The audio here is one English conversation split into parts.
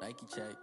Nike check.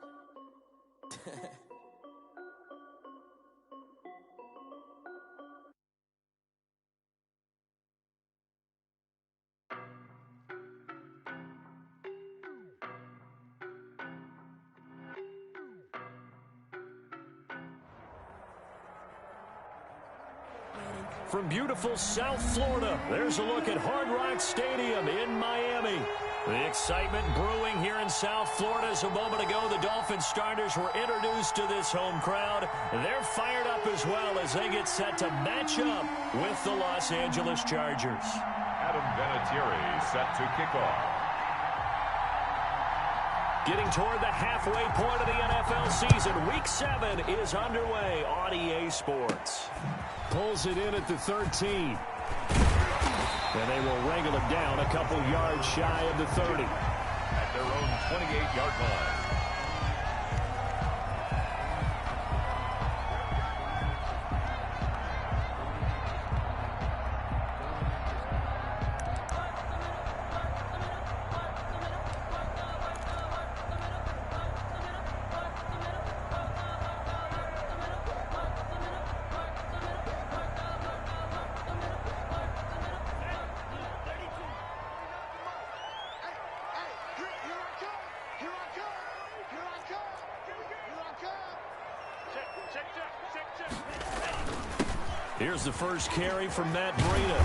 From beautiful South Florida, there's a look at Hard Rock Stadium in Miami. The excitement brewing here in South Florida as a moment ago the Dolphins starters were introduced to this home crowd. They're fired up as well as they get set to match up with the Los Angeles Chargers. Adam Vinatieri set to kick off. Getting toward the halfway point of the NFL season, Week 7 is underway on EA Sports. Pulls it in at the 13. And they will wrangle it down a couple yards shy of the 30. At their own 28-yard line. Here's the first carry from Matt Breida.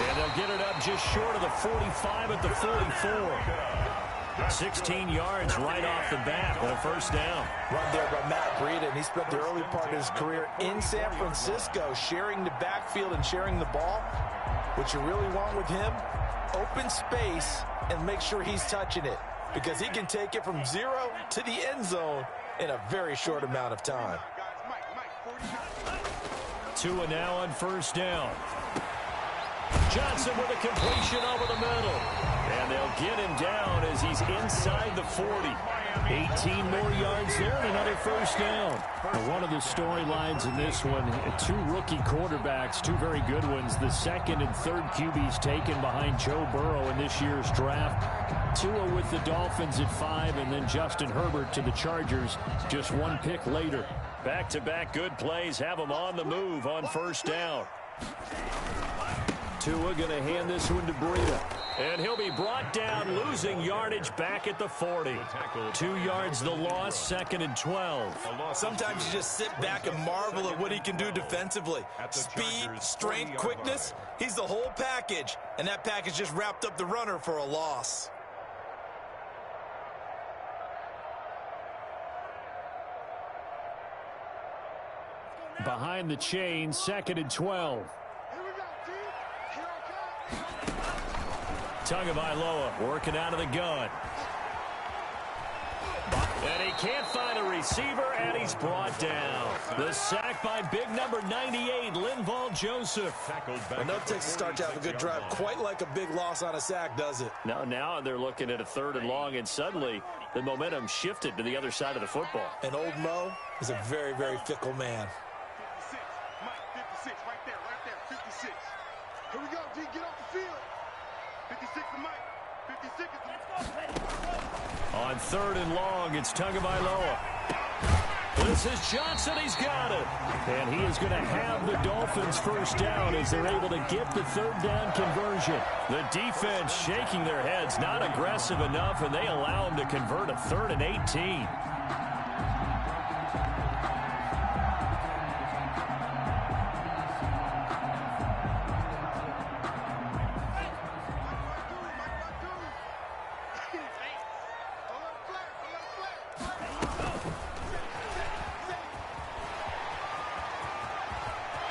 And they'll get it up just short of the 45 at the 44. 16 yards right off the bat with a first down. Run there by Matt Breida, and he spent the early part of his career in San Francisco sharing the backfield and sharing the ball. What you really want with him, open space and make sure he's touching it, because he can take it from 0 to the end zone in a very short amount of time. Tua now on first down. Johnson with a completion over the middle. And they'll get him down as he's inside the 40. 18 more yards there and another first down. One of the storylines in this one, two rookie quarterbacks, two very good ones. The second and third QBs taken behind Joe Burrow in this year's draft. Tua with the Dolphins at 5, and then Justin Herbert to the Chargers just one pick later. Back-to-back good plays have them on the move on first down. Tua going to hand this one to Breida. And he'll be brought down, losing yardage back at the 40. 2 yards the loss, 2nd and 12. Sometimes you just sit back and marvel at what he can do defensively. Speed, strength, quickness, he's the whole package. And that package just wrapped up the runner for a loss. Behind the chain, 2nd and 12. Tagovailoa working out of the gun. And he can't find a receiver, and he's brought down. The sack by big number 98, Linval Joseph. Well, no takes to start to have a good drive, quite like a big loss on a sack, does it? Now they're looking at a 3rd and long, and suddenly the momentum shifted to the other side of the football. And old Mo is a very, very fickle man. 56, right there, 56. Here we go, G, get off the field. 56 to Mike, 56 is on 3rd and long, it's Tagovailoa. This is Johnson, he's got it. And he is going to have the Dolphins first down as they're able to get the 3rd down conversion. The defense shaking their heads, not aggressive enough, and they allow him to convert a 3rd and 18.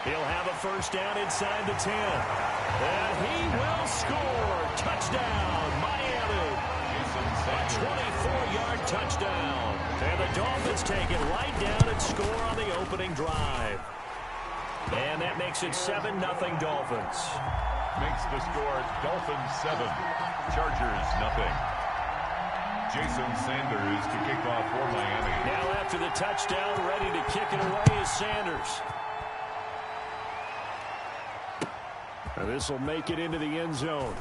He'll have a first down inside the 10. And he will score. Touchdown, Miami. A 24-yard touchdown. And the Dolphins take it right down and score on the opening drive. And that makes it 7-0 Dolphins. Makes the score Dolphins 7, Chargers 0. Jason Sanders to kick off for Miami. Now after the touchdown, ready to kick it away is Sanders. This will make it into the end zone.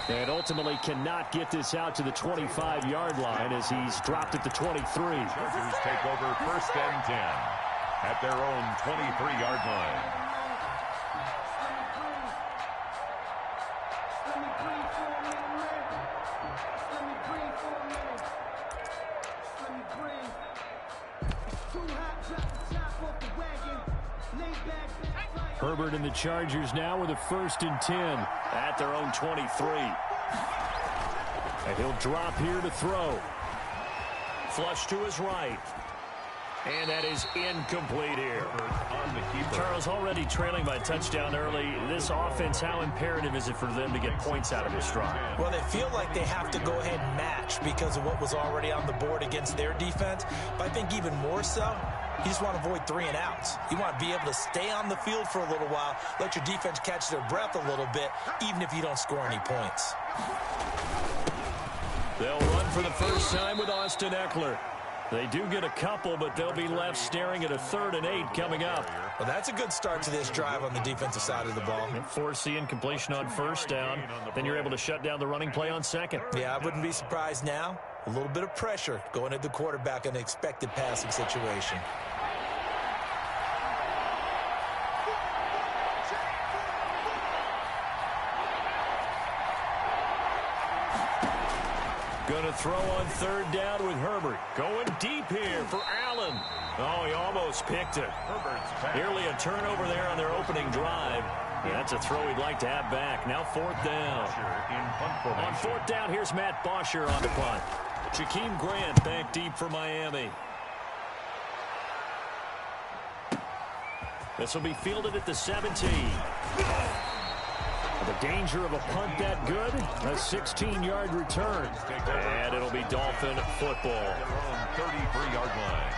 And ultimately cannot get this out to the 25-yard line as he's dropped at the 23. Chargers take over 1st and 10 at their own 23-yard line. Herbert and the Chargers now with a 1st and 10 at their own 23. And he'll drop here to throw. Flush to his right. And that is incomplete here. Charles, already trailing by a touchdown early. This offense, how imperative is it for them to get points out of this drive? Well, they feel like they have to go ahead and match because of what was already on the board against their defense. But I think even more so, you just want to avoid 3 and outs. You want to be able to stay on the field for a little while, let your defense catch their breath a little bit, even if you don't score any points. They'll run for the first time with Austin Eckler. They do get a couple, but they'll be left staring at a 3rd and 8 coming up. Well, that's a good start to this drive on the defensive side of the ball. Force the incompletion on 1st down. Then you're able to shut down the running play on 2nd. Yeah, I wouldn't be surprised now. A little bit of pressure going at the quarterback in an expected passing situation. Going to throw on 3rd down with Herbert. Going deep here for Allen. Oh, he almost picked it. Nearly a turnover there on their opening drive. Yeah, that's a throw he'd like to have back. Now 4th down. On 4th down, here's Matt Bosher on the punt. Jakeem Grant back deep for Miami. This will be fielded at the 17. The danger of a punt that good, a 16-yard return. And it'll be Dolphin football. 33-yard line.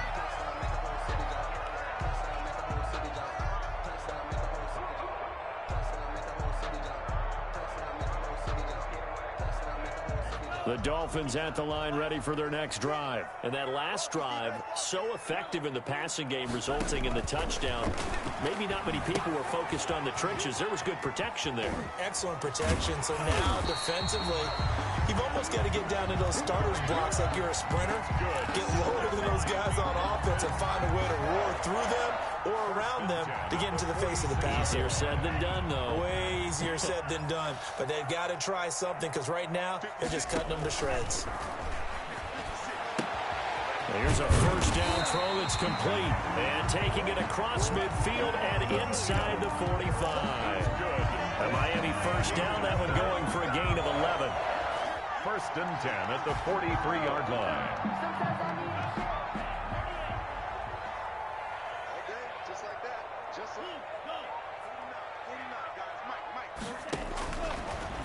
The Dolphins at the line ready for their next drive. And that last drive, so effective in the passing game, resulting in the touchdown. Maybe not many people were focused on the trenches. There was good protection there. Excellent protection. So now, defensively, you've almost got to get down to those starters blocks like you're a sprinter. Get lower than those guys on offense and find a way to roar through them or around them to get into the face of the passer. Easier said than done, though. Way easier said than done. But they've got to try something because right now, they're just cutting them to shreds. Here's a 1st down throw that's complete. And taking it across midfield and inside the 45. A Miami 1st down, that one going for a gain of 11. 1st and 10 at the 43-yard line.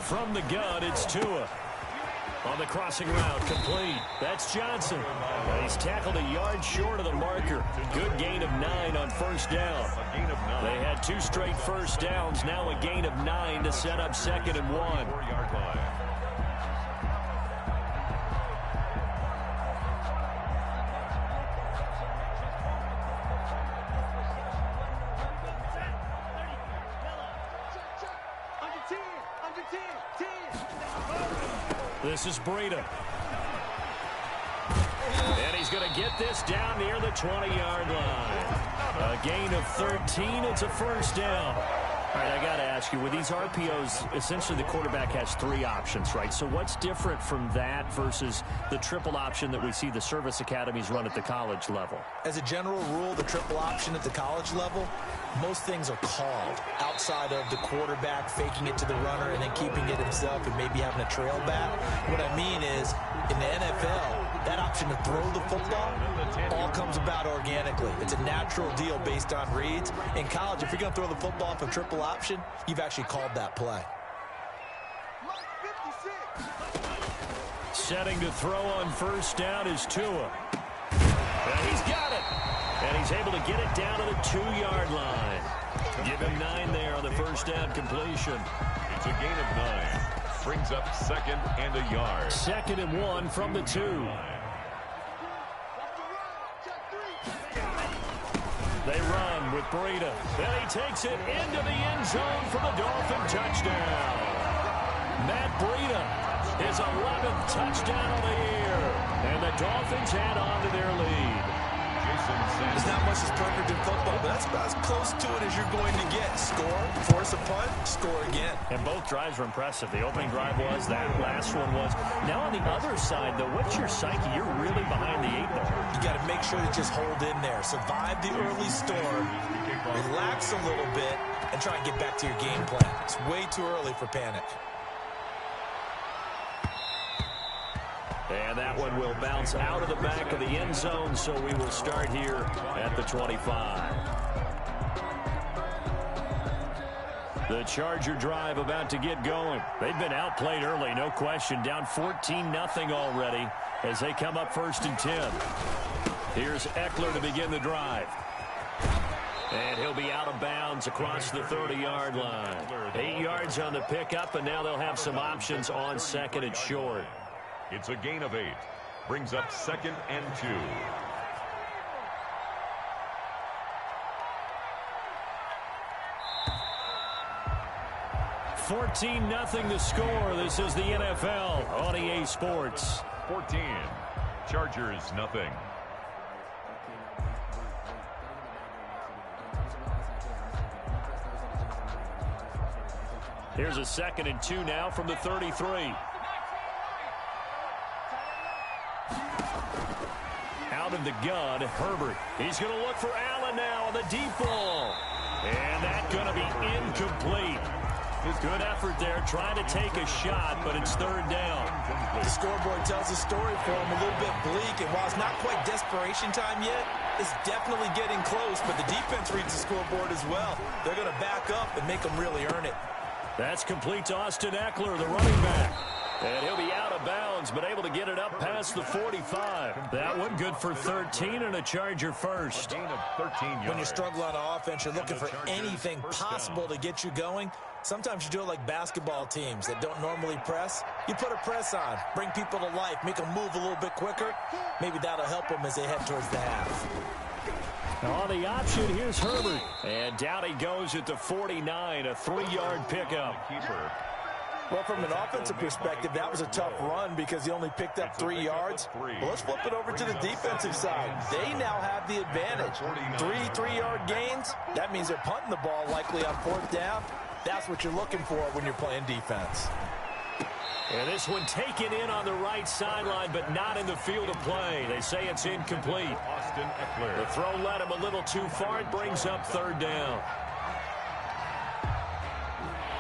From the gun, it's Tua. On the crossing route, complete. That's Johnson. He's tackled a yard short of the marker. Good gain of 9 on 1st down. They had 2 straight 1st downs. Now a gain of 9 to set up 2nd and 1. 4-yard line. This is Breida. And he's going to get this down near the 20-yard line. A gain of 13. It's a 1st down. All right, I got to ask you, with these RPOs, essentially the quarterback has 3 options, right? So what's different from that versus the triple option that we see the service academies run at the college level? As a general rule, the triple option at the college level, most things are called outside of the quarterback faking it to the runner and then keeping it himself and maybe having a trail back. What I mean is, in the NFL, that option to throw the football all comes about organically. It's a natural deal based on reads. In college, if you're going to throw the football for triple option, you've actually called that play. Setting to throw on 1st down is Tua. And he's got it. And he's able to get it down to the 2-yard line. Give him 9 there on the 1st down completion. It's a gain of 9. Brings up 2nd and a yard. 2nd and 1 from the 2. They run with Breida. Then he takes it into the end zone for the Dolphin touchdown. Matt Breida, his 11th touchdown of the year. And the Dolphins head on to their lead. There's not much that's perfect in football, but that's about as close to it as you're going to get. Score, force a punt, score again. And both drives were impressive. The opening drive was, that last one was. Now on the other side, though, what's your psyche? You're really behind the 8 ball. You got to make sure to just hold in there. Survive the early storm, relax a little bit, and try and get back to your game plan. It's way too early for panic. And that one will bounce out of the back of the end zone, so we will start here at the 25. The Charger drive about to get going. They've been outplayed early, no question. Down 14-0 already as they come up 1st and 10. Here's Eckler to begin the drive. And he'll be out of bounds across the 30-yard line. 8 yards on the pickup, and now they'll have some options on 2nd and short. It's a gain of 8. Brings up 2nd and 2. 14-0 the score. This is the NFL on EA Sports. 14. Chargers, nothing. Here's a 2nd and 2 now from the 33. Out of the gun, Herbert. He's going to look for Allen now on the deep ball. And that's going to be incomplete. Good effort there, trying to take a shot, but it's 3rd down. The scoreboard tells a story for him, a little bit bleak, and while it's not quite desperation time yet, it's definitely getting close, but the defense reads the scoreboard as well. They're going to back up and make them really earn it. That's complete to Austin Eckler, the running back. And he'll be out of bounds, but able to get it up past the 45. That one good for 13 and a Charger first. A gain of 13 yards. When you struggle on offense, you're looking for anything possible to get you going. Sometimes you do it like basketball teams that don't normally press. You put a press on, bring people to life, make them move a little bit quicker. Maybe that'll help them as they head towards the half. On the option, here's Herbert. And down he goes at the 49, a 3-yard pickup. Well, from an offensive perspective, that was a tough run because he only picked up 3 yards. Well, let's flip it over to the defensive side. They now have the advantage. 3-3-yard gains. That means they're punting the ball likely on 4th down. That's what you're looking for when you're playing defense. And this one taken in on the right sideline, but not in the field of play. They say it's incomplete. Austin Eckler. The throw led him a little too far. It brings up 3rd down.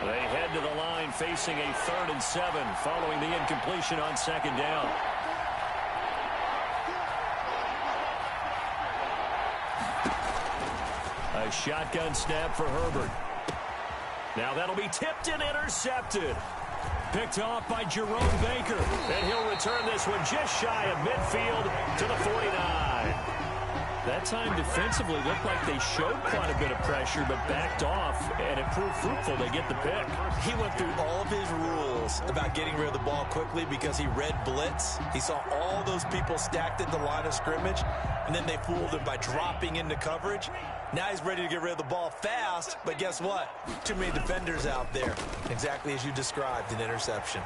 They head to the line facing a 3rd and 7 following the incompletion on 2nd down. A shotgun snap for Herbert. Now that'll be tipped and intercepted. Picked off by Jerome Baker. And he'll return this one just shy of midfield to the 49. That time defensively looked like they showed quite a bit of pressure but backed off, and it proved fruitful. They get the pick. He went through all of his rules about getting rid of the ball quickly because he read blitz. He saw all those people stacked at the line of scrimmage, and then they fooled him by dropping into coverage. Now he's ready to get rid of the ball fast, but guess what? Too many defenders out there. Exactly as you described, an interception.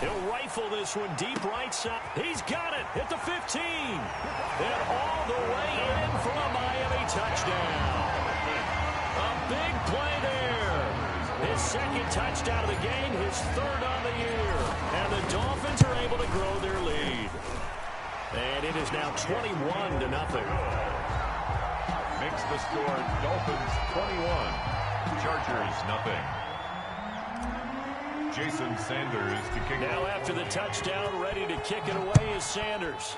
He'll rifle this one deep right side. He's got it at the 15. And all the way in for a Miami touchdown. A big play there. His 2nd touchdown of the game, his 3rd on the year. And the Dolphins are able to grow their lead. And it is now 21-0. Makes the score Dolphins 21. Chargers, nothing. Jason Sanders to kick. Now after the touchdown, ready to kick it away is Sanders.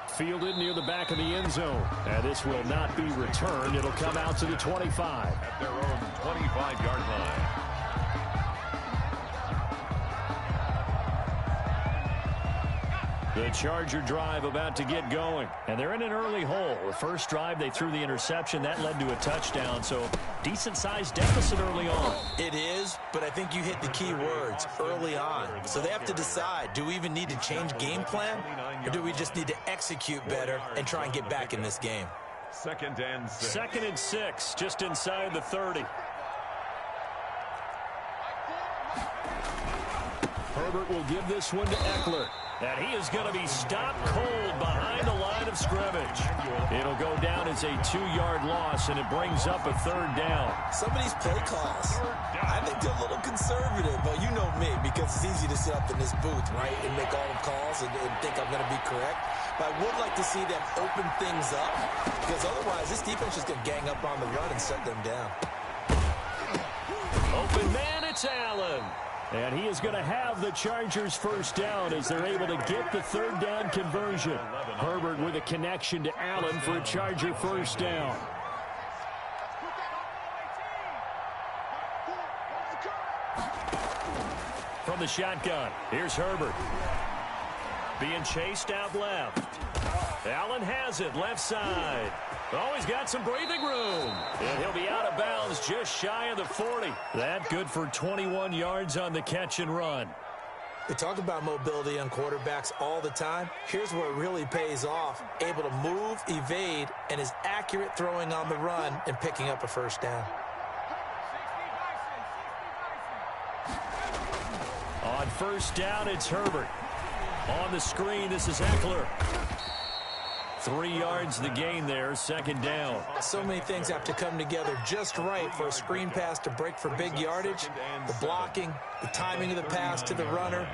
Fielded near the back of the end zone. And this will not be returned. It'll come out to the 25. At their own 25-yard line. The Charger drive about to get going. And they're in an early hole. The first drive, they threw the interception. That led to a touchdown. So decent-sized deficit early on. It is, but I think you hit the key words, early on. So they have to decide, do we even need to change game plan? Or do we just need to execute better and try and get back in this game? 2nd and 6. 2nd and 6, just inside the 30. Herbert will give this one to Eckler. And he is going to be stopped cold behind the line of scrimmage. It'll go down as a 2-yard loss, and it brings up a 3rd down. Some of these play calls, I think they're a little conservative, but you know me, because it's easy to sit up in this booth, right, and make all the calls and think I'm going to be correct. But I would like to see them open things up, because otherwise this defense is going to gang up on the run and shut them down. Open man, it's Allen. And he is going to have the Chargers first down as they're able to get the 3rd down conversion. Herbert with a connection to Allen for a Charger first down. From the shotgun, here's Herbert. Being chased out left. Allen has it, left side. Oh, he's got some breathing room. And he'll be out of bounds just shy of the 40. That good for 21 yards on the catch and run. We talk about mobility on quarterbacks all the time. Here's where it really pays off. Able to move, evade, and is accurate throwing on the run and picking up a first down. On first down, it's Herbert. On the screen, this is Eckler. 3 yards the gain there, 2nd down. So many things have to come together just right for a screen pass to break for big yardage. The blocking, the timing of the pass to the runner,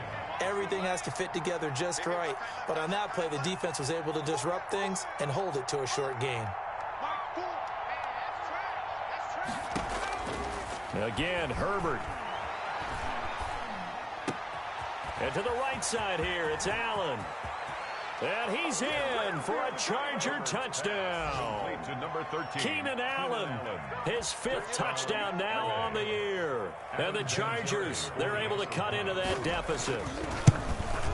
everything has to fit together just right. But on that play, the defense was able to disrupt things and hold it to a short gain. Again, Herbert. And to the right side here, it's Allen. And he's in for a Charger touchdown. Keenan Allen, his 5th touchdown now on the year. And the Chargers, they're able to cut into that deficit.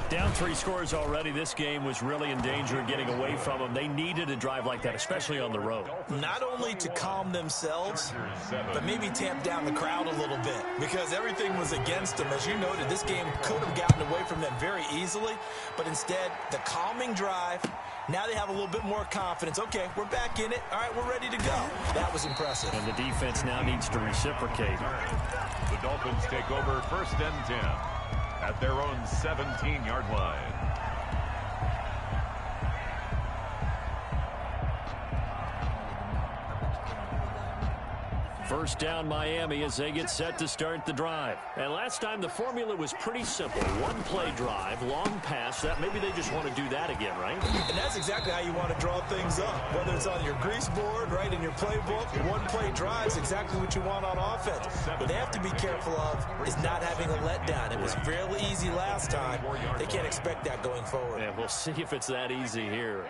Down 3 scores already. This game was really in danger of getting away from them. They needed a drive like that, especially on the road. Not only to calm themselves, but maybe tamp down the crowd a little bit, because everything was against them. As you noted, this game could have gotten away from them very easily, but instead, the calming drive, now they have a little bit more confidence. Okay, we're back in it. All right, we're ready to go. That was impressive. And the defense now needs to reciprocate. The Dolphins take over 1st and 10. At their own 17-yard line. First down Miami as they get set to start the drive. And last time the formula was pretty simple. 1-play drive, long pass. That maybe they just want to do that again, right? And that's exactly how you want to draw things up. Whether it's on your grease board, right, in your playbook, 1-play drive is exactly what you want on offense. What they have to be careful of is not having a letdown. It was fairly easy last time. They can't expect that going forward. Yeah, we'll see if it's that easy here.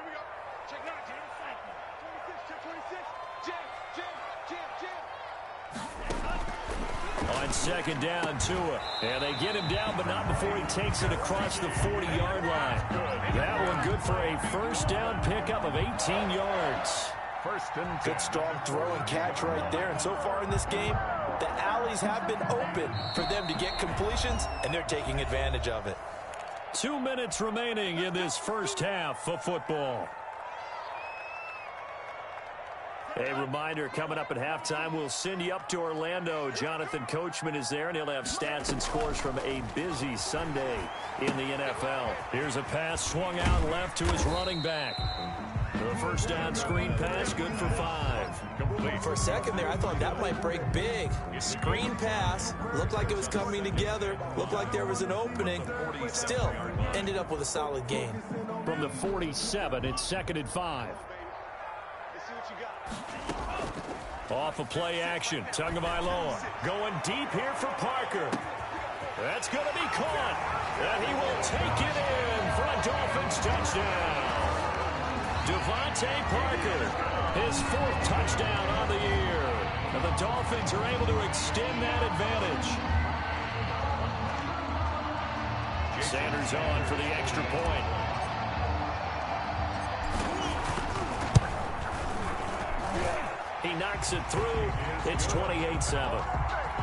On 2nd down, Tua. And they get him down, but not before he takes it across the 40-yard line. That one good for a first down pickup of 18 yards. Good strong throw and catch right there. And so far in this game, the alleys have been open for them to get completions, and they're taking advantage of it. 2 minutes remaining in this first half of football. A reminder, coming up at halftime, we'll send you up to Orlando. Jonathan Coachman is there, and he'll have stats and scores from a busy Sunday in the NFL. Here's a pass swung out left to his running back. The first down screen pass, good for 5. For a second there, I thought that might break big. Screen pass, looked like it was coming together, looked like there was an opening. Still, ended up with a solid gain. From the 47, it's 2nd and 5. Off of play action, Tagovailoa going deep here for Parker. That's going to be caught, and he will take it in for a Dolphins touchdown. Devontae Parker, his 4th touchdown on the year, and the Dolphins are able to extend that advantage. Sanders on for the extra point. He knocks it through. It's 28-7.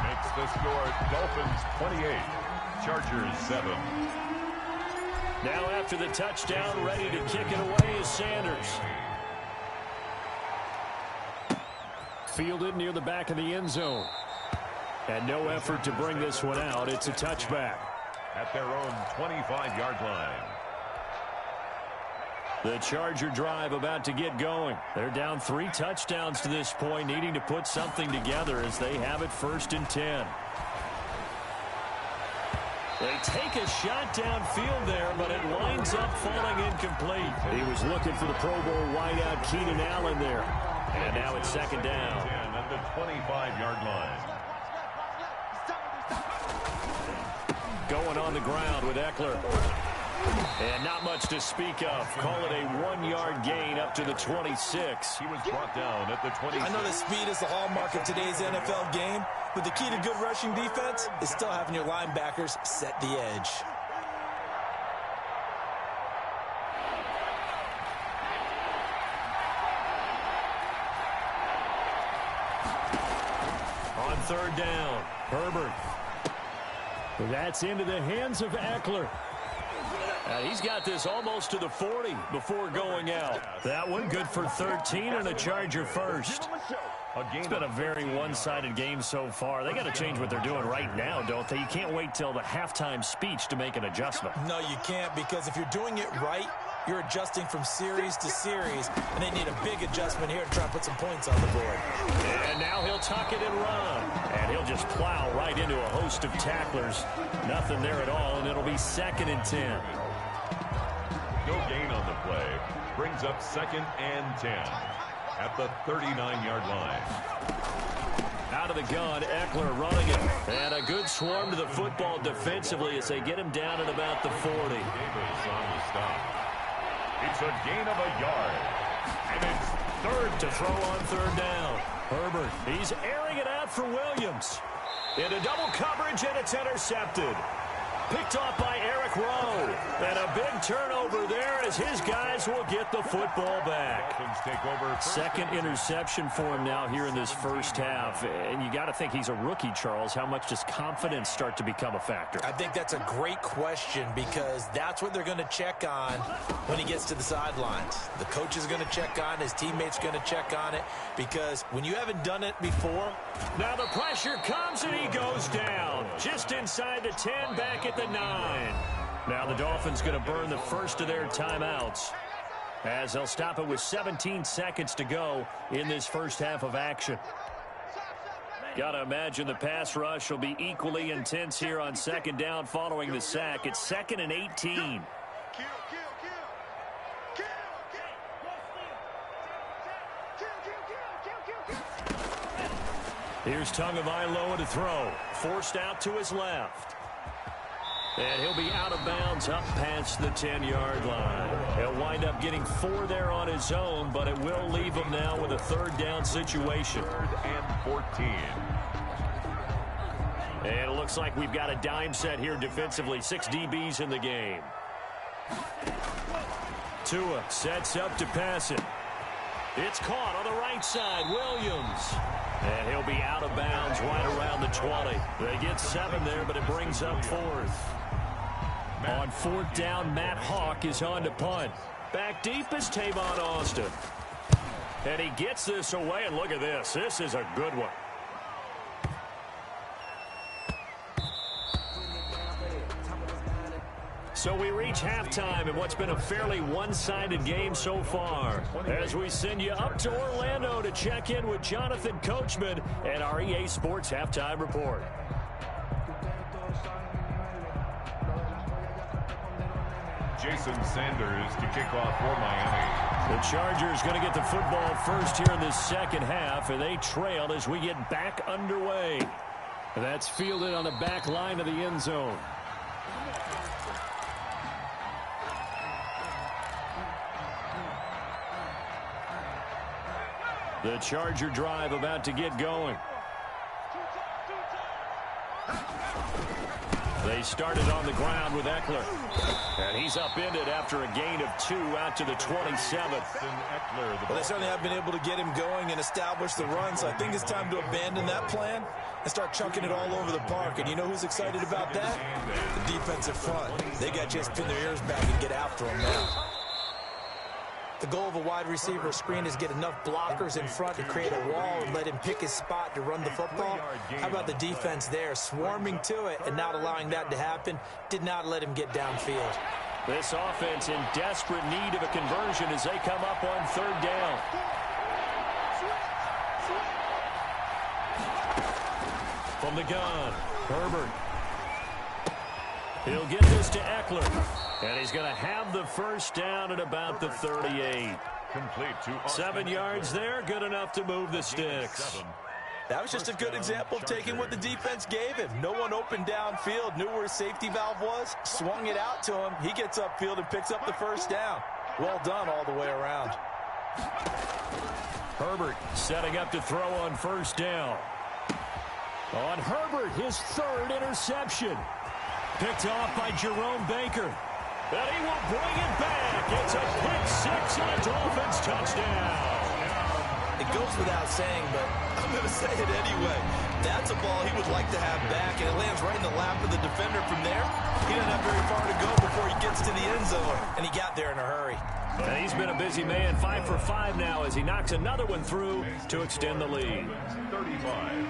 Makes the score Dolphins 28, Chargers 7. Now after the touchdown, ready to kick it away is Sanders. Fielded near the back of the end zone. And no effort to bring this one out. It's a touchback. at their own 25-yard line. The Charger drive about to get going. They're down 3 touchdowns to this point, needing to put something together as they have it 1st and 10. They take a shot downfield there, but it winds up falling incomplete. He was looking for the Pro Bowl wideout Keenan Allen there. And now it's 2nd down. At the 25-yard line. Going on the ground with Eckler. And not much to speak of. Call it a 1-yard gain up to the 26. He was brought down at the 26. I know that speed is the hallmark of today's NFL game, but the key to good rushing defense is still having your linebackers set the edge. On 3rd down, Herbert. That's into the hands of Eckler. He's got this almost to the 40 before going out. That one good for 13 and a Charger first. It's been a very one-sided game so far. They got to change what they're doing right now, don't they? You can't wait till the halftime speech to make an adjustment. No, you can't, because if you're doing it right, you're adjusting from series to series, and they need a big adjustment here to try and put some points on the board. And now he'll tuck it and run. And he'll just plow right into a host of tacklers. Nothing there at all, and it'll be 2nd and 10. No gain on the play. Brings up 2nd and 10 at the 39-yard line. Out of the gun, Eckler running it. And a good swarm to the football defensively as they get him down at about the 40. Davis on the stop. It's a gain of a yard. And it's 3rd to throw on 3rd down. Herbert, he's airing it out for Williams. Into double coverage, and it's intercepted. Picked off by Eric Rowe. And a big turnover there as his guys will get the football back. Take over 2nd interception for him now here in this 1st half. And you got to think he's a rookie, Charles. How much does confidence start to become a factor? I think that's a great question, because that's what they're going to check on when he gets to the sidelines. The coach is going to check on, his teammates going to check on it, because when you haven't done it before. Now the pressure comes and he goes down. Just inside the 10, back at the 9. Now the Dolphins going to burn the first of their timeouts, as they'll stop it with 17 seconds to go in this 1st half of action. Got to imagine the pass rush will be equally intense here on 2nd down following the sack. It's 2nd and 18. Here's Tagovailoa to throw. Forced out to his left. And he'll be out of bounds up past the 10-yard line. He'll wind up getting 4 there on his own, but it will leave him now with a 3rd down situation. 3rd and 14. And it looks like we've got a dime set here defensively. 6 DBs in the game. Tua sets up to pass it. It's caught on the right side. Williams. And he'll be out of bounds right around the 20. They get 7 there, but it brings up 4th. On 4th down, Matt Hawk is on to punt. Back deep is Tavon Austin. And he gets this away, and look at this. This is a good one. So we reach halftime in what's been a fairly one-sided game so far, as we send you up to Orlando to check in with Jonathan Coachman and our EA Sports Halftime Report. Jason Sanders to kick off for Miami. The Chargers going to get the football first here in this 2nd half, and they trail as we get back underway. That's fielded on the back line of the end zone. The Charger drive about to get going. They started on the ground with Eckler. And he's upended after a gain of 2 out to the 27th. Well, they certainly have been able to get him going and establish the run, so I think it's time to abandon that plan and start chunking it all over the park. And you know who's excited about that? The defensive front. They got to just pin their ears back and get after him now. The goal of a wide receiver screen is get enough blockers in front to create a wall and let him pick his spot to run the football. How about the defense there, swarming to it and not allowing that to happen? Did not let him get downfield. This offense in desperate need of a conversion as they come up on third down. From the gun, Herbert. He'll get this to Eckler. And he's going to have the first down at about the 38. Complete to 7 yards there, good enough to move the sticks. That was just a good example of taking what the defense gave him. No one opened downfield, knew where his safety valve was, swung it out to him. He gets upfield and picks up the first down. Well done all the way around. Herbert setting up to throw on first down. On Herbert, his third interception. Picked off by Jerome Baker. And he will bring it back. It's a pick six and a Dolphins touchdown. It goes without saying, but I'm going to say it anyway. That's a ball he would like to have back, and it lands right in the lap of the defender from there. He doesn't have very far to go before he gets to the end zone, and he got there in a hurry. And he's been a busy man, 5 for 5 now as he knocks another one through to extend the lead. 35.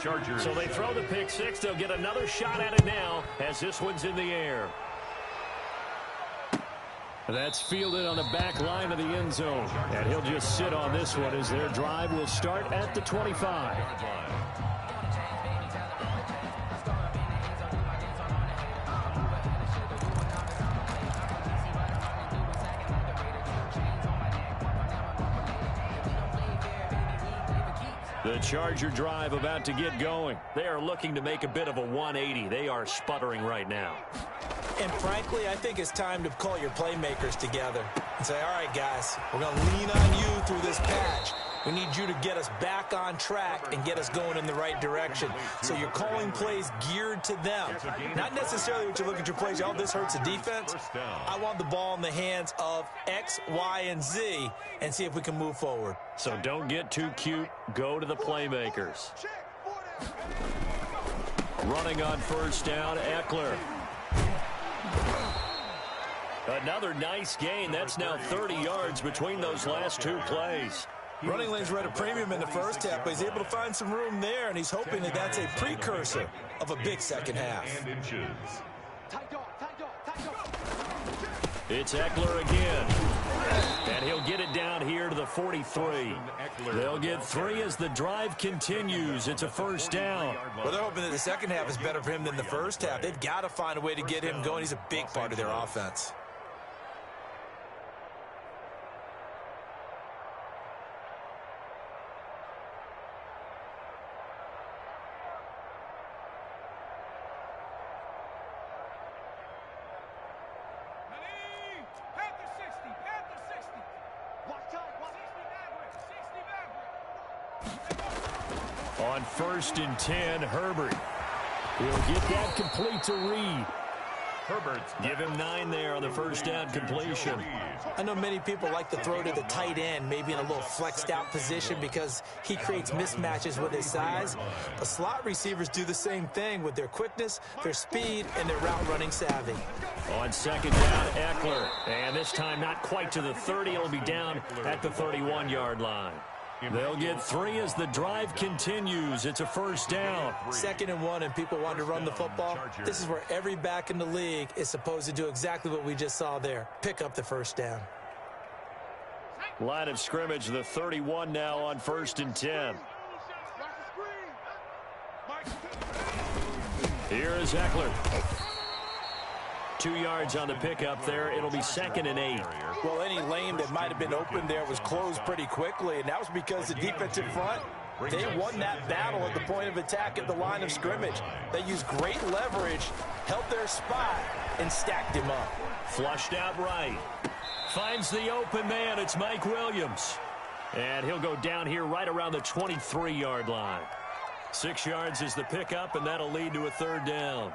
Chargers. So they throw the pick six. They'll get another shot at it now as this one's in the air. That's fielded on the back line of the end zone. And he'll just sit on this one as their drive will start at the 25. The Charger drive about to get going. They are looking to make a bit of a 180. They are sputtering right now. And frankly, I think it's time to call your playmakers together and say, all right, guys, we're going to lean on you through this patch. We need you to get us back on track and get us going in the right direction. So you're calling plays geared to them. Not necessarily what you look at your plays, oh, this hurts the defense. I want the ball in the hands of X, Y, and Z and see if we can move forward. So don't get too cute. Go to the playmakers. Running on first down, Eckler. Another nice gain. That's now 30 yards between those last two plays. Running lanes were at a premium in the first half, but he's able to find some room there, and he's hoping that that's a precursor of a big second half. It's Eckler again. And he'll get it down here to the 43. They'll get 3 as the drive continues. It's a first down. Well, they're hoping that the second half is better for him than the first half. They've got to find a way to get him going. He's a big part of their offense. On 1st and 10, Herbert. He'll get that complete to Reed. Give him 9 there on the first down completion. I know many people like to throw to the tight end, maybe in a little flexed out position because he creates mismatches with his size. But slot receivers do the same thing with their quickness, their speed, and their route running savvy. On second down, Eckler. And this time not quite to the 30. It'll be down at the 31-yard line. They'll get 3 as the drive continues. It's a first down. 2nd and 1, and people want to run the football. This is where every back in the league is supposed to do exactly what we just saw there. Pick up the first down. Line of scrimmage, the 31 now on 1st and 10. Here is Eckler. 2 yards on the pickup there. It'll be 2nd and 8. Well, any lane that might have been open there was closed pretty quickly, and that was because the defensive front, they won that battle at the point of attack at the line of scrimmage. They used great leverage, held their spot, and stacked him up. Flushed out right. Finds the open man. It's Mike Williams. And he'll go down here right around the 23-yard line. 6 yards is the pickup, and that'll lead to a 3rd down.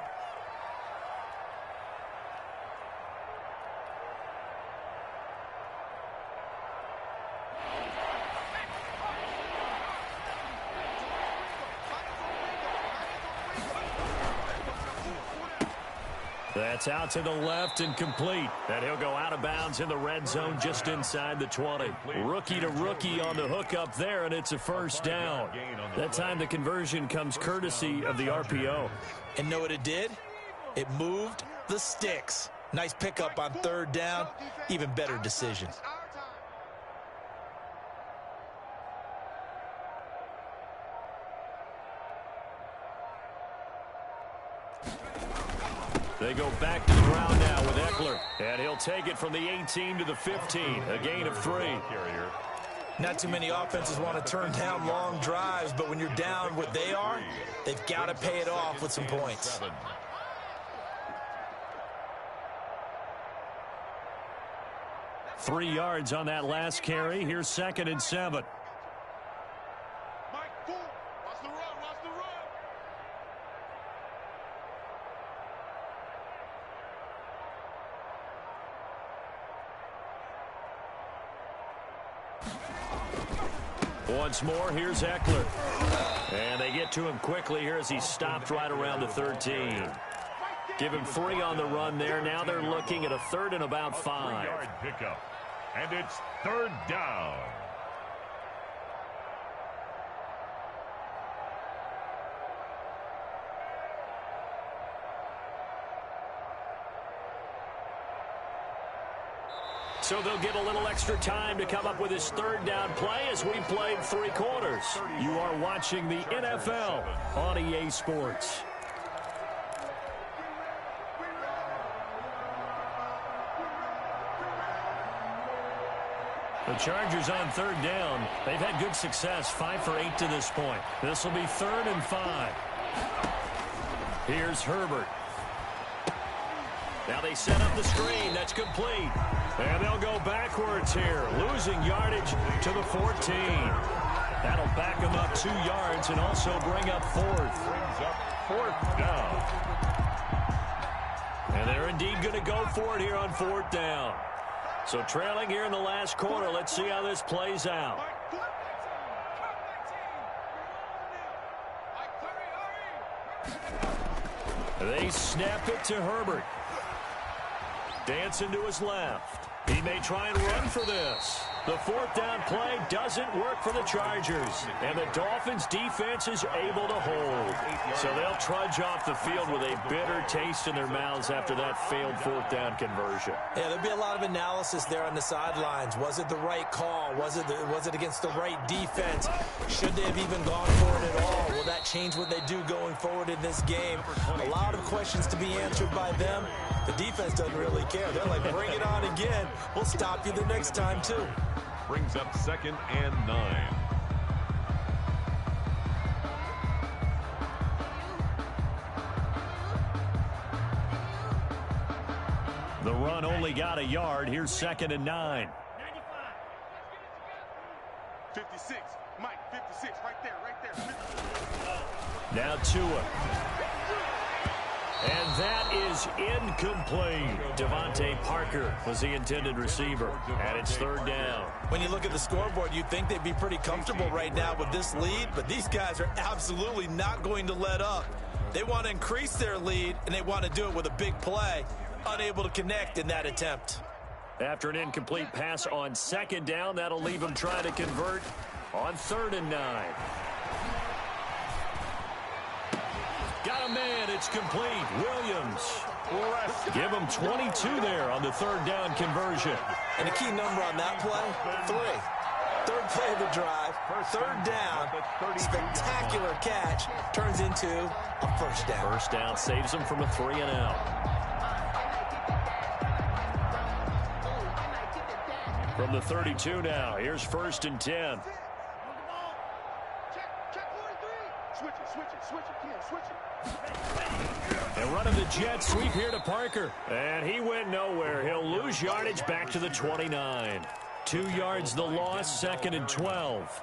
That's out to the left and complete. And he'll go out of bounds in the red zone just inside the 20. Rookie to rookie on the hook up there, and it's a first down. That time the conversion comes courtesy of the RPO. And know what it did? It moved the sticks. Nice pickup on third down. Even better decision. They go back to the ground now with Eckler. And he'll take it from the 18 to the 15. A gain of 3. Not too many offenses want to turn down long drives, but when you're down what they are, they've got to pay it off with some points. 3 yards on that last carry. Here's 2nd and 7. Once more, here's Eckler. And they get to him quickly here as he stopped right around the 13. Give him 3 on the run there. Now they're looking at a 3rd and about 5. 3-yard pickup. And it's 3rd down. So they'll get a little extra time to come up with his 3rd down play as we played 3 quarters. You are watching the NFL on EA Sports. The Chargers on 3rd down. They've had good success, 5 for 8 to this point. This will be 3rd and 5. Here's Herbert. Now they set up the screen. That's complete. And they'll go backwards here, losing yardage to the 14. That'll back them up 2 yards and also bring up 4th. Brings up 4th down. And they're indeed going to go for it here on 4th down. So trailing here in the last quarter. Let's see how this plays out. They snap it to Herbert. Dancing to his left. He may try and run for this. The 4th down play doesn't work for the Chargers. And the Dolphins' defense is able to hold. So they'll trudge off the field with a bitter taste in their mouths after that failed 4th down conversion. Yeah, there'll be a lot of analysis there on the sidelines. Was it the right call? Was it against the right defense? Should they have even gone for it at all? Will that change what they do going forward in this game? A lot of questions to be answered by them. The defense doesn't really care. They're like, bring it on again. We'll stop you the next time, too. Brings up 2nd and 9. The run only got a yard. Here's 2nd and 9. 56. Mike, 56. Right there, right there. 56. Now Tua. And that is incomplete. Devontae Parker was the intended receiver. And it's 3rd down. When you look at the scoreboard, you'd think they'd be pretty comfortable right now with this lead, but these guys are absolutely not going to let up. They want to increase their lead, and they want to do it with a big play. Unable to connect in that attempt. After an incomplete pass on 2nd down, that'll leave them trying to convert on 3rd and 9. Got a man, it's complete. Williams. Give him 22 there on the 3rd down conversion. And the key number on that play, 3. 3rd play of the drive, 3rd down, spectacular catch, turns into a 1st down. 1st down saves them from a 3 and out. From the 32 now, here's 1st and 10. And running the jet sweep here to Parker. And he went nowhere. He'll lose yardage back to the 29. 2 yards the loss, 2nd and 12.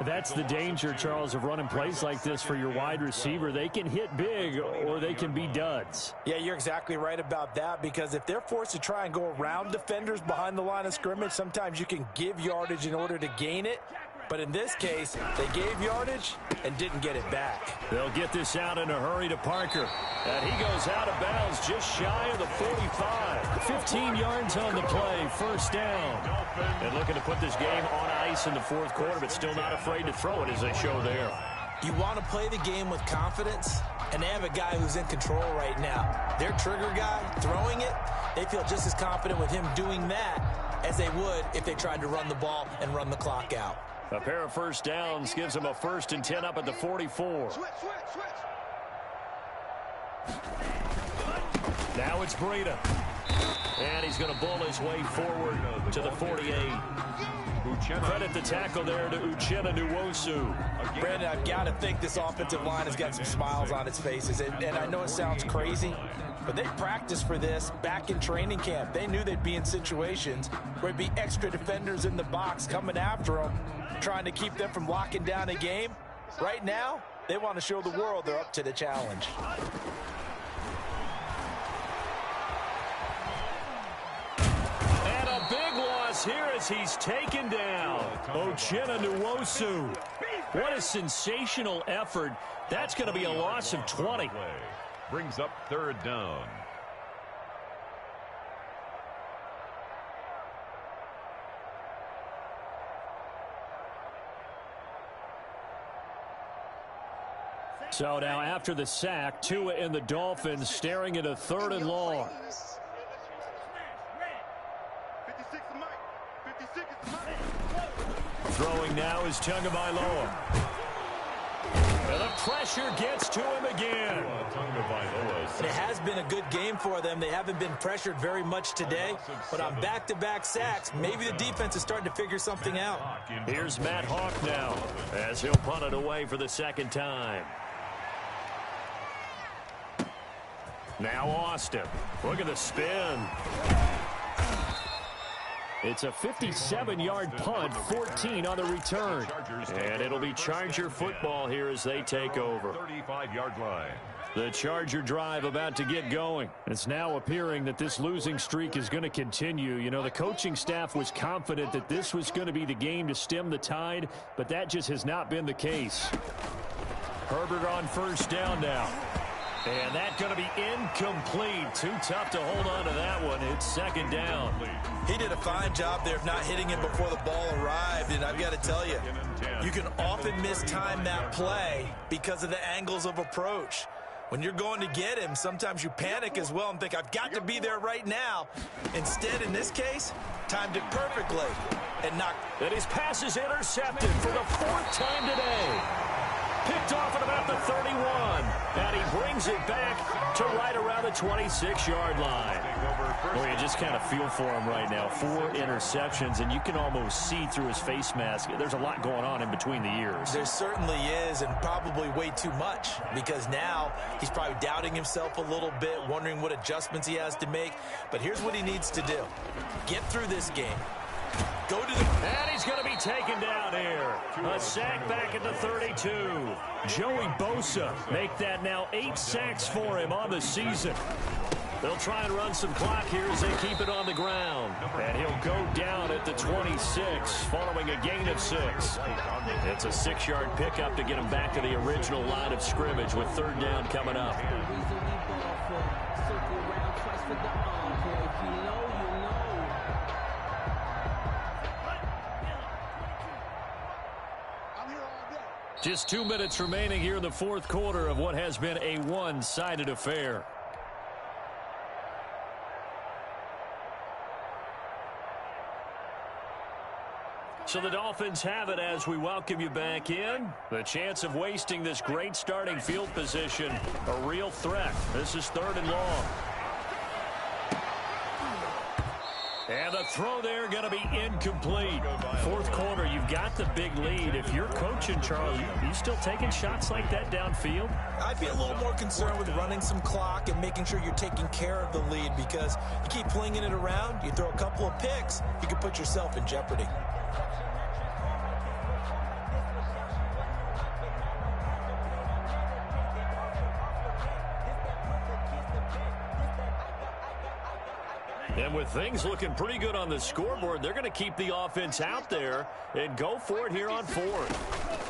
That's the danger, Charles, of running plays like this for your wide receiver. They can hit big or they can be duds. Yeah, you're exactly right about that, because if they're forced to try and go around defenders behind the line of scrimmage, sometimes you can give yardage in order to gain it. But in this case, they gave yardage and didn't get it back. They'll get this out in a hurry to Parker. And he goes out of bounds just shy of the 45. 15 yards on the play, first down. And looking to put this game on ice in the fourth quarter, but still not afraid to throw it as they show there. You want to play the game with confidence, and they have a guy who's in control right now. Their trigger guy, throwing it, they feel just as confident with him doing that as they would if they tried to run the ball and run the clock out. A pair of first downs gives them a 1st and 10 up at the 44. Now it's Breida. And he's going to bull his way forward to the 48. Credit the tackle there to Uchenna Nwosu. Brandon, I've got to think this offensive line has got some smiles on its faces. And I know it sounds crazy, but they practiced for this back in training camp. They knew they'd be in situations where there'd be extra defenders in the box coming after them, trying to keep them from locking down a game. Right now, they want to show the world they're up to the challenge. And a big loss here as he's taken down. Uchenna Nwosu. What a sensational effort. That's going to be a loss of 20. Brings up 3rd down. So now after the sack, Tua and the Dolphins staring at a 3rd and long. 56 is Mike. 56 is Mike. Throwing now is Tagovailoa. And the pressure gets to him again. It has been a good game for them. They haven't been pressured very much today, but on back-to-back sacks, maybe the defense is starting to figure something out. Here's Matt Hawk now as he'll punt it away for the 2nd time. Now Austin. Look at the spin. It's a 57-yard punt, 14 on the return. And it'll be Charger football here as they take over. 35-yard line. The Charger drive about to get going. It's now appearing that this losing streak is going to continue. You know, the coaching staff was confident that this was going to be the game to stem the tide, but that just has not been the case. Herbert on first down now. And that's going to be incomplete. Too tough to hold on to that one. It's 2nd down. He did a fine job there of not hitting him before the ball arrived. And I've got to tell you, you can often mistime that play because of the angles of approach. When you're going to get him, sometimes you panic as well and think, I've got to be there right now. Instead, in this case, timed it perfectly and knocked. And his pass is intercepted for the 4th time today. Picked off at about the 31. And he brings it back to right around the 26-yard line. Well, you just kind of feel for him right now. 4 interceptions, and you can almost see through his face mask. There's a lot going on in between the ears. There certainly is, and probably way too much, because now he's probably doubting himself a little bit, wondering what adjustments he has to make. But here's what he needs to do. Get through this game. Go to the... And he's going to be taken down here. A sack back at the 32. Joey Bosa make that now 8 sacks for him on the season. They'll try and run some clock here as they keep it on the ground. And he'll go down at the 26 following a gain of 6. It's a 6-yard pickup to get him back to the original line of scrimmage with 3rd down coming up. Just 2 minutes remaining here in the 4th quarter of what has been a one-sided affair. So the Dolphins have it as we welcome you back in. The chance of wasting this great starting field position, a real threat. This is 3rd and long. And the throw there going to be incomplete. 4th quarter, you've got the big lead. If you're coaching, Charles, you still taking shots like that downfield? I'd be a little more concerned with running some clock and making sure you're taking care of the lead, because you keep flinging it around, you throw a couple of picks, you can put yourself in jeopardy. And with things looking pretty good on the scoreboard, they're going to keep the offense out there and go for it here on fourth.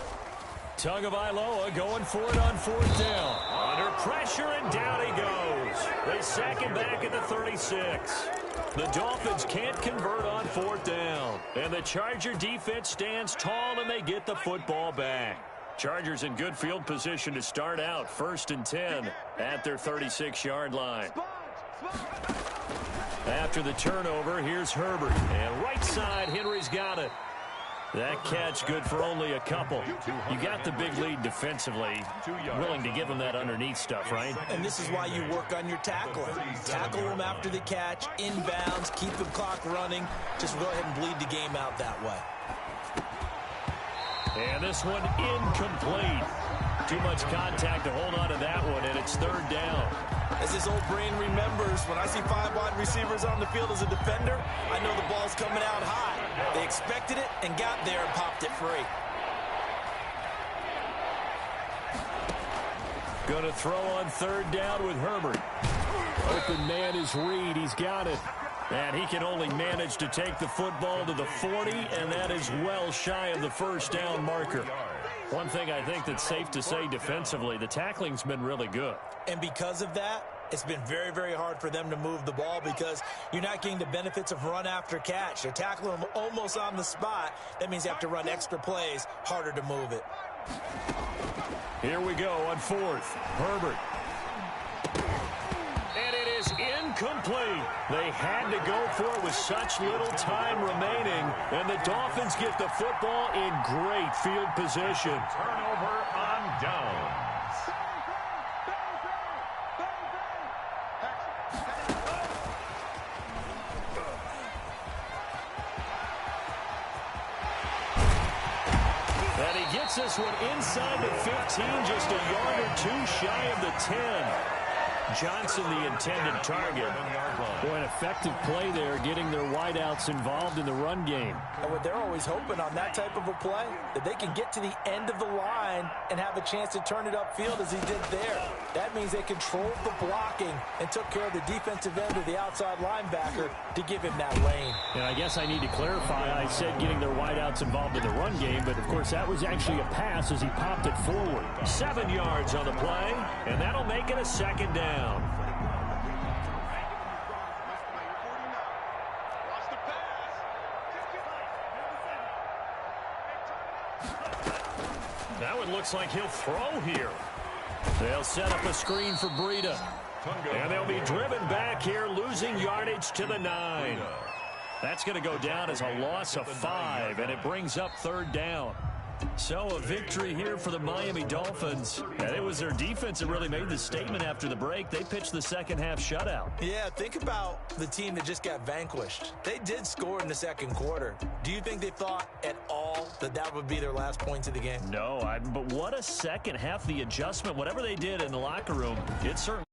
Tagovailoa going for it on fourth down. Under pressure, and down he goes. They sack him back at the 36. The Dolphins can't convert on fourth down. And the Charger defense stands tall, and they get the football back. Chargers in good field position to start out. 1st and 10 at their 36-yard line. After the turnover, here's Herbert. And right side, Henry's got it. That catch good for only a couple. You got the big lead defensively. Willing to give them that underneath stuff, right? And this is why you work on your tackling. Tackle them after the catch, inbounds, keep the clock running. Just go ahead and bleed the game out that way. And this one incomplete. Too much contact to hold on to that one, and it's 3rd down. As this old brain remembers, when I see 5 wide receivers on the field as a defender, I know the ball's coming out high. They expected it and got there and popped it free. Going to throw on 3rd down with Herbert. Open man is Reed. He's got it. And he can only manage to take the football to the 40, and that is well shy of the 1st down marker. One thing I think that's safe to say defensively, the tackling's been really good. And because of that, it's been very, very hard for them to move the ball because you're not getting the benefits of run after catch. They're tackling them almost on the spot. That means you have to run extra plays, harder to move it. Here we go on 4th. Herbert. And it is incomplete. They had to go for it with such little time remaining. And the Dolphins get the football in great field position. Turnover on downs. And he gets this one inside the 15, just a yard or 2 shy of the 10. Johnson, the intended target. Boy, an effective play there, getting their wideouts involved in the run game. And what they're always hoping on that type of a play, that they can get to the end of the line and have a chance to turn it upfield as he did there. That means they controlled the blocking and took care of the defensive end of the outside linebacker to give him that lane. And I guess I need to clarify, I said getting their wideouts involved in the run game, but of course that was actually a pass as he popped it forward. 7 yards on the play, and that'll make it a 2nd down. That one looks like he'll throw here. They'll set up a screen for Breida. And they'll be driven back here, losing yardage to the 9. That's going to go down as a loss of 5, and it brings up 3rd down. So a victory here for the Miami Dolphins. And it was their defense that really made the statement after the break. They pitched the second half shutout. Yeah, think about the team that just got vanquished. They did score in the 2nd quarter. Do you think they thought at all that that would be their last points of the game? No, but what a second half. The adjustment, whatever they did in the locker room, it certainly